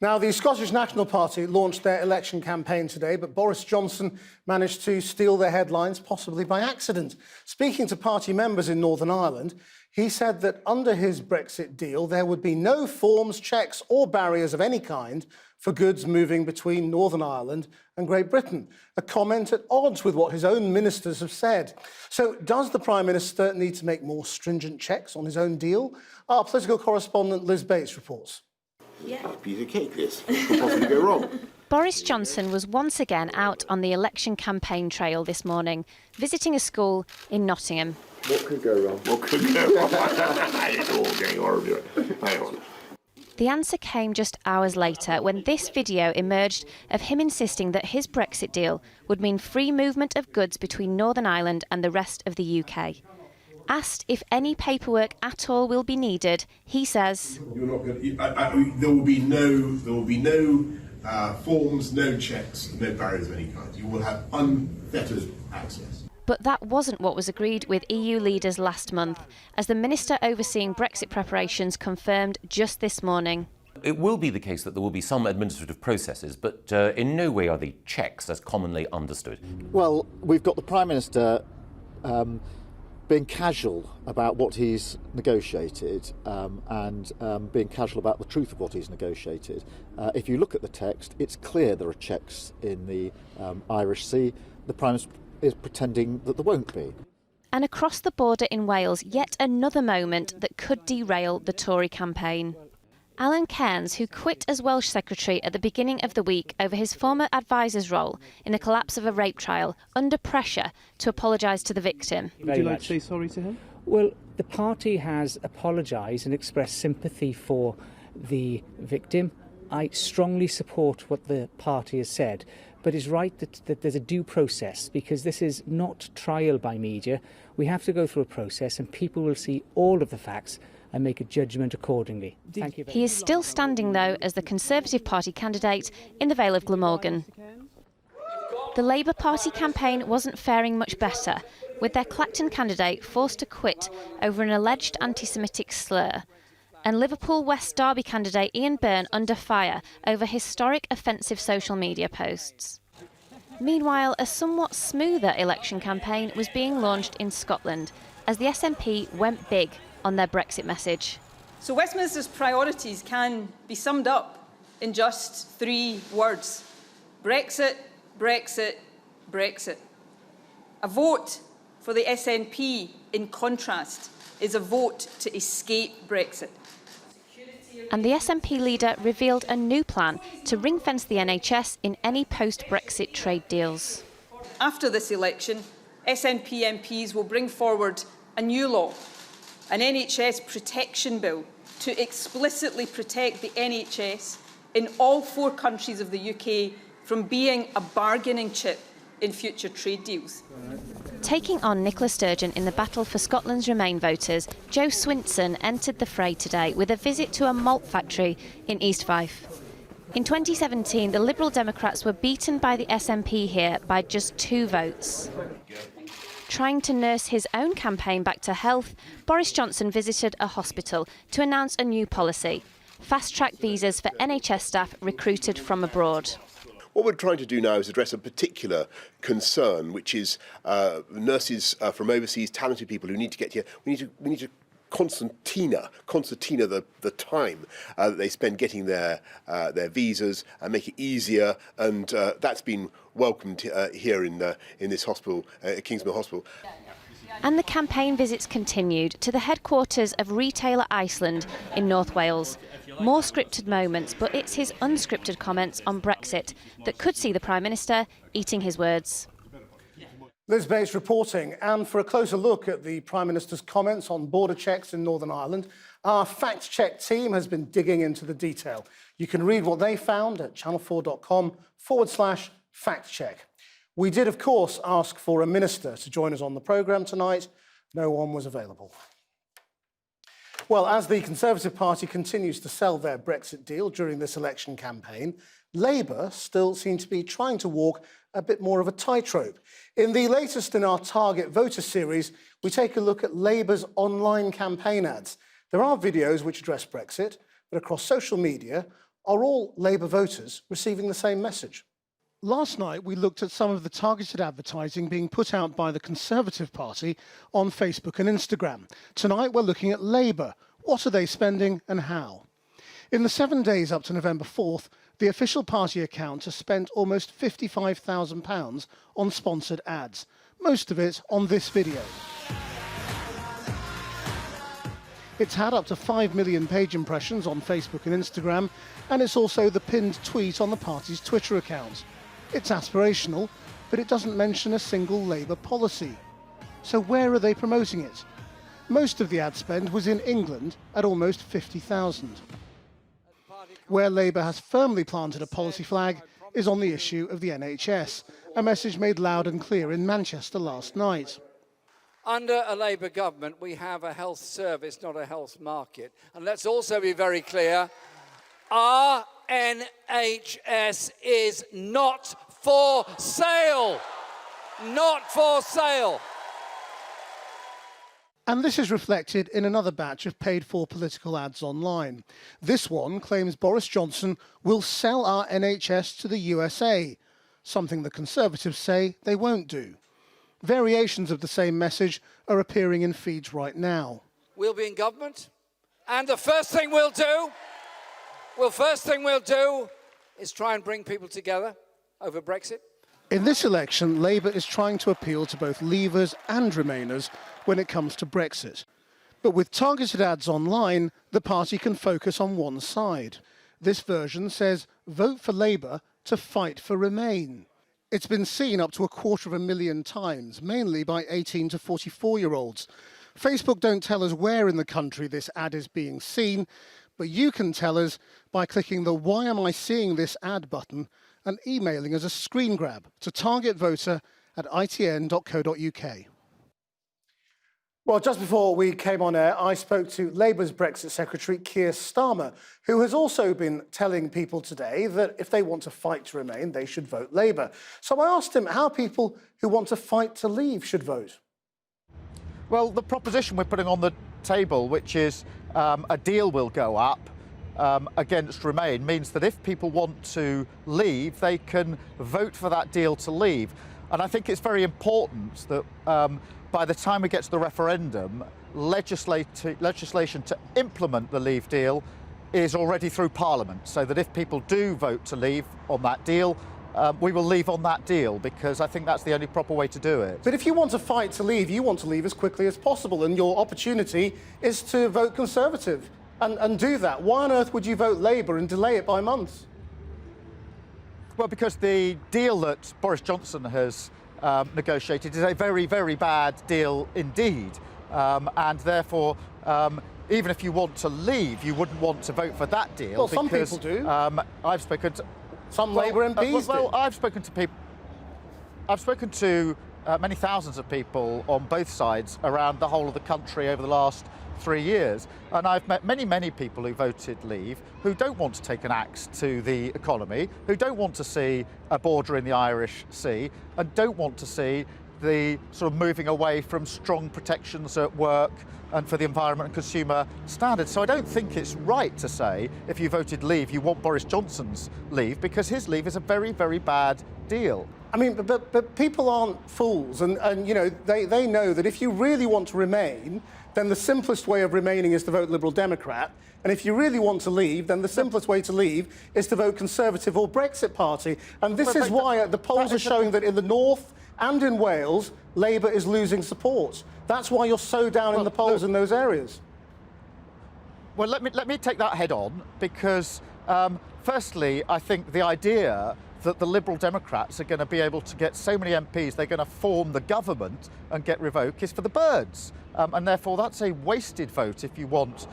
Now, the Scottish National Party launched their election campaign today, but Boris Johnson managed to steal their headlines, possibly by accident. Speaking to party members in Northern Ireland, he said that under his Brexit deal, there would be no forms, checks or barriers of any kind for goods moving between Northern Ireland and Great Britain, a comment at odds with what his own ministers have said. So does the Prime Minister need to make more stringent checks on his own deal? Our political correspondent Liz Bates reports. Yeah. That's a piece of cake, this. What could possibly go wrong? Boris Johnson was once again out on the election campaign trail this morning, visiting a school in Nottingham. What could go wrong? What could go wrong? It's all going horribly. Hang on. The answer came just hours later when this video emerged of him insisting that his Brexit deal would mean free movement of goods between Northern Ireland and the rest of the UK. Asked if any paperwork at all will be needed, he says, "You're not going to. There will be no forms, no checks, no barriers of any kind. You will have unfettered access." But that wasn't what was agreed with EU leaders last month, as the minister overseeing Brexit preparations confirmed just this morning. It will be the case that there will be some administrative processes, but in no way are they checks as commonly understood. Well, we've got the Prime Minister being casual about what he's negotiated and being casual about the truth of what he's negotiated. If you look at the text, it's clear there are checks in the Irish Sea. The Prime Minister is pretending that there won't be. And across the border in Wales, yet another moment that could derail the Tory campaign. Alan Cairns, who quit as Welsh Secretary at the beginning of the week over his former advisor's role in the collapse of a rape trial, under pressure to apologise to the victim. Would you like to say sorry to him? Well, the party has apologised and expressed sympathy for the victim. I strongly support what the party has said, but it's right that there's a due process, because this is not trial by media. We have to go through a process and people will see all of the facts and make a judgment accordingly. Thank you very much. He is still standing, though, as the Conservative Party candidate in the Vale of Glamorgan. The Labour Party campaign wasn't faring much better, with their Clacton candidate forced to quit over an alleged anti-Semitic slur, and Liverpool West Derby candidate Ian Byrne under fire over historic offensive social media posts. Meanwhile, a somewhat smoother election campaign was being launched in Scotland as the SNP went big on their Brexit message. So Westminster's priorities can be summed up in just 3 words: Brexit, Brexit, Brexit. A vote for the SNP, in contrast, is a vote to escape Brexit. And the SNP leader revealed a new plan to ring-fence the NHS in any post-Brexit trade deals. After this election, SNP MPs will bring forward a new law, an NHS protection bill, to explicitly protect the NHS in all 4 countries of the UK from being a bargaining chip in future trade deals. Taking on Nicola Sturgeon in the battle for Scotland's Remain voters, Jo Swinson entered the fray today with a visit to a malt factory in East Fife. In 2017, the Liberal Democrats were beaten by the SNP here by just 2 votes. Trying to nurse his own campaign back to health, Boris Johnson visited a hospital to announce a new policy: fast-track visas for NHS staff recruited from abroad. What we're trying to do now is address a particular concern, which is nurses from overseas, talented people who need to get here. We need to concertina the time that they spend getting their visas and make it easier, and that's been welcomed here in this hospital, Kingsmill Hospital. And the campaign visits continued to the headquarters of Retailer Iceland in North Wales. More scripted moments, but it's his unscripted comments on Brexit that could see the Prime Minister eating his words. Liz Bates reporting, and for a closer look at the Prime Minister's comments on border checks in Northern Ireland, our fact-check team has been digging into the detail. You can read what they found at channel4.com/fact-check. We did, of course, ask for a minister to join us on the programme tonight. No one was available. Well, as the Conservative Party continues to sell their Brexit deal during this election campaign, Labour still seem to be trying to walk a bit more of a tightrope. In the latest in our Target Voter series, we take a look at Labour's online campaign ads. There are videos which address Brexit, but across social media, Are all Labour voters receiving the same message? Last night, we looked at some of the targeted advertising being put out by the Conservative Party on Facebook and Instagram. Tonight, we're looking at Labour. What are they spending and how? In the 7 days up to November 4th, the official party account has spent almost £55,000 on sponsored ads, most of it on this video. It's had up to 5 million page impressions on Facebook and Instagram, and it's also the pinned tweet on the party's Twitter account. It's aspirational, but it doesn't mention a single Labour policy. So where are they promoting it? Most of the ad spend was in England at almost 50,000. Where Labour has firmly planted a policy flag is on the issue of the NHS, a message made loud and clear in Manchester last night. Under a Labour government, we have a health service, not a health market. And let's also be very clear, our NHS is not for sale. Not for sale. And this is reflected in another batch of paid-for political ads online. This one claims Boris Johnson will sell our NHS to the USA, something the Conservatives say they won't do. Variations of the same message are appearing in feeds right now. We'll be in government, and the first thing we'll do is try and bring people together over Brexit. In this election, Labour is trying to appeal to both Leavers and Remainers when it comes to Brexit. But with targeted ads online, the party can focus on one side. This version says, vote for Labour to fight for Remain. It's been seen up to 250,000 times, mainly by 18 to 44-year-olds. Facebook don't tell us where in the country this ad is being seen, but you can tell us by clicking the Why Am I Seeing This Ad button and emailing us a screen grab to targetvoter@itn.co.uk. Well, just before we came on air, I spoke to Labour's Brexit Secretary, Keir Starmer, who has also been telling people today that if they want to fight to remain, they should vote Labour. So I asked him how people who want to fight to leave should vote. Well, the proposition we're putting on the table, which is a deal will go up against Remain, means that if people want to leave, they can vote for that deal to leave. And I think it's very important that by the time we get to the referendum, legislation to implement the Leave deal is already through Parliament, so that if people do vote to leave on that deal, we will leave on that deal, because I think that's the only proper way to do it. But if you want to fight to leave, you want to leave as quickly as possible, and your opportunity is to vote Conservative and do that. Why on earth would you vote Labour and delay it by months? Well, because the deal that Boris Johnson has negotiated is a very, very bad deal indeed. And therefore, even if you want to leave, you wouldn't want to vote for that deal. Well, because, some people do. I've spoken to... Some Labour MPs do. I've spoken to people... I've spoken to many thousands of people on both sides around the whole of the country over the last 3 years, and I've met many, many people who voted Leave who don't want to take an axe to the economy, who don't want to see a border in the Irish Sea, and don't want to see the sort of moving away from strong protections at work and for the environment and consumer standards. So I don't think it's right to say if you voted Leave you want Boris Johnson's Leave, because his Leave is a very, very bad deal. I mean, but people aren't fools, and you know, they know that if you really want to remain, then the simplest way of remaining is to vote Liberal Democrat, and if you really want to leave, then the simplest way to leave is to vote Conservative or Brexit Party. And this is why the polls are showing that in the North and in Wales, Labour is losing support. That's why you're so down in the polls in those areas. Well, let me take that head on, because firstly, I think the idea that the Liberal Democrats are going to be able to get so many MPs, they're going to form the government and get revoked, is for the birds. And therefore, that's a wasted vote if you want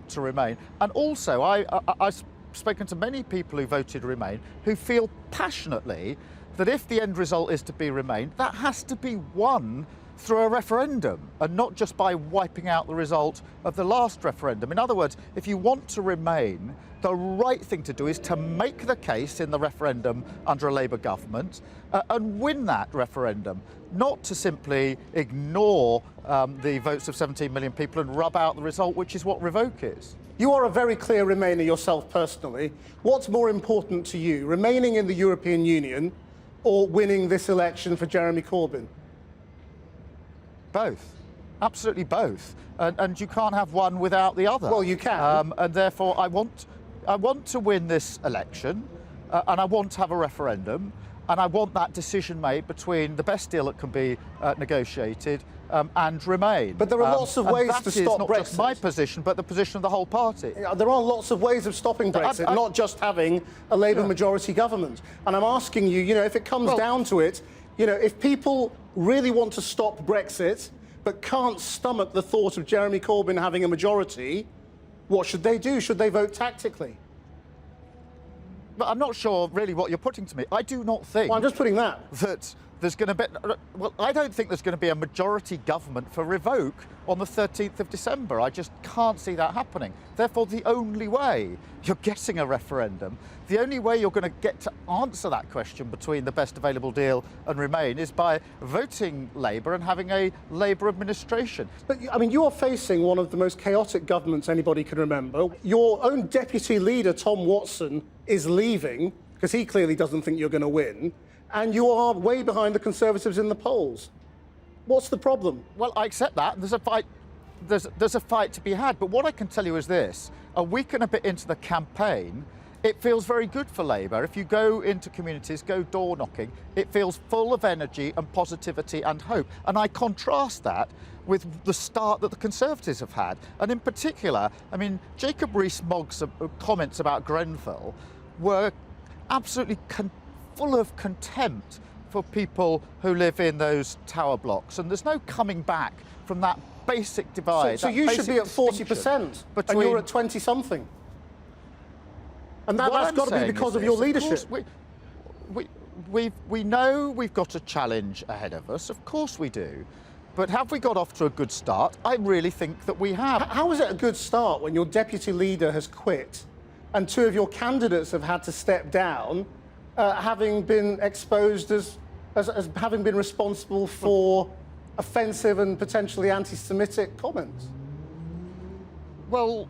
to remain. And also, I've spoken to many people who voted Remain who feel passionately that if the end result is to be Remain, that has to be won through a referendum and not just by wiping out the result of the last referendum. In other words, if you want to remain, the right thing to do is to make the case in the referendum under a Labour government and win that referendum, not to simply ignore the votes of 17 million people and rub out the result, which is what revoke is. You are a very clear Remainer yourself personally. What's more important to you, remaining in the European Union or winning this election for Jeremy Corbyn? Both. Absolutely both. And you can't have one without the other. Well, you can. And therefore, I want to win this election, and I want to have a referendum, and I want that decision made between the best deal that can be negotiated and Remain. But there are lots of ways to stop not Brexit. Just my position, but the position of the whole party. There are lots of ways of stopping Brexit, not just having a Labour majority government. And I'm asking you, if it comes down to it, if people really want to stop Brexit but can't stomach the thought of Jeremy Corbyn having a majority, what should they do? Should they vote tactically? But I'm not sure really what you're putting to me. I do not think... Well, I'm just putting that there's going to be... Well, I don't think there's going to be a majority government for revoke on the 13th of December. I just can't see that happening. Therefore, the only way you're getting a referendum, the only way you're going to get to answer that question between the best available deal and Remain is by voting Labour and having a Labour administration. But, you are facing one of the most chaotic governments anybody can remember. Your own deputy leader, Tom Watson, is leaving because he clearly doesn't think you're going to win. And you are way behind the Conservatives in the polls. What's the problem? Well, I accept that. There's a fight. There's a fight to be had. But what I can tell you is this: a week and a bit into the campaign, it feels very good for Labour. If you go into communities, go door knocking, it feels full of energy and positivity and hope. And I contrast that with the start that the Conservatives have had. And in particular, Jacob Rees-Mogg's comments about Grenfell were absolutely full of contempt for people who live in those tower blocks, and there's no coming back from that basic divide. So you should be at 40%, and you're at 20-something. And that's got to be because of your leadership. We know we've got a challenge ahead of us, of course we do. But have we got off to a good start? I really think that we have. How is it a good start when your deputy leader has quit and two of your candidates have had to step down, having been exposed as having been responsible for offensive and potentially anti-Semitic comments? Well,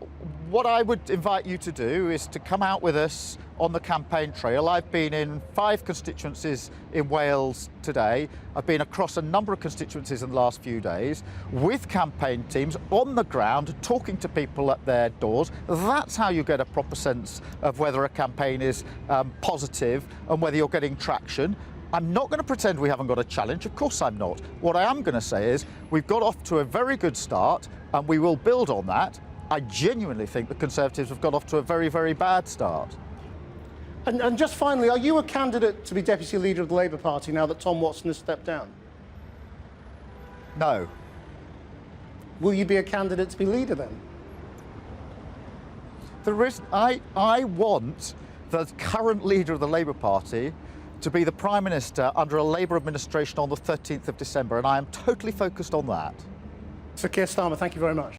what I would invite you to do is to come out with us on the campaign trail. I've been in 5 constituencies in Wales today. I've been across a number of constituencies in the last few days with campaign teams on the ground, talking to people at their doors. That's how you get a proper sense of whether a campaign is positive and whether you're getting traction. I'm not going to pretend we haven't got a challenge. Of course I'm not. What I am going to say is we've got off to a very good start and we will build on that. I genuinely think the Conservatives have got off to a very, very bad start. And just finally, are you a candidate to be Deputy Leader of the Labour Party now that Tom Watson has stepped down? No. Will you be a candidate to be leader then? I want the current leader of the Labour Party to be the Prime Minister under a Labour administration on the 13th of December, and I am totally focused on that. Sir Keir Starmer, thank you very much.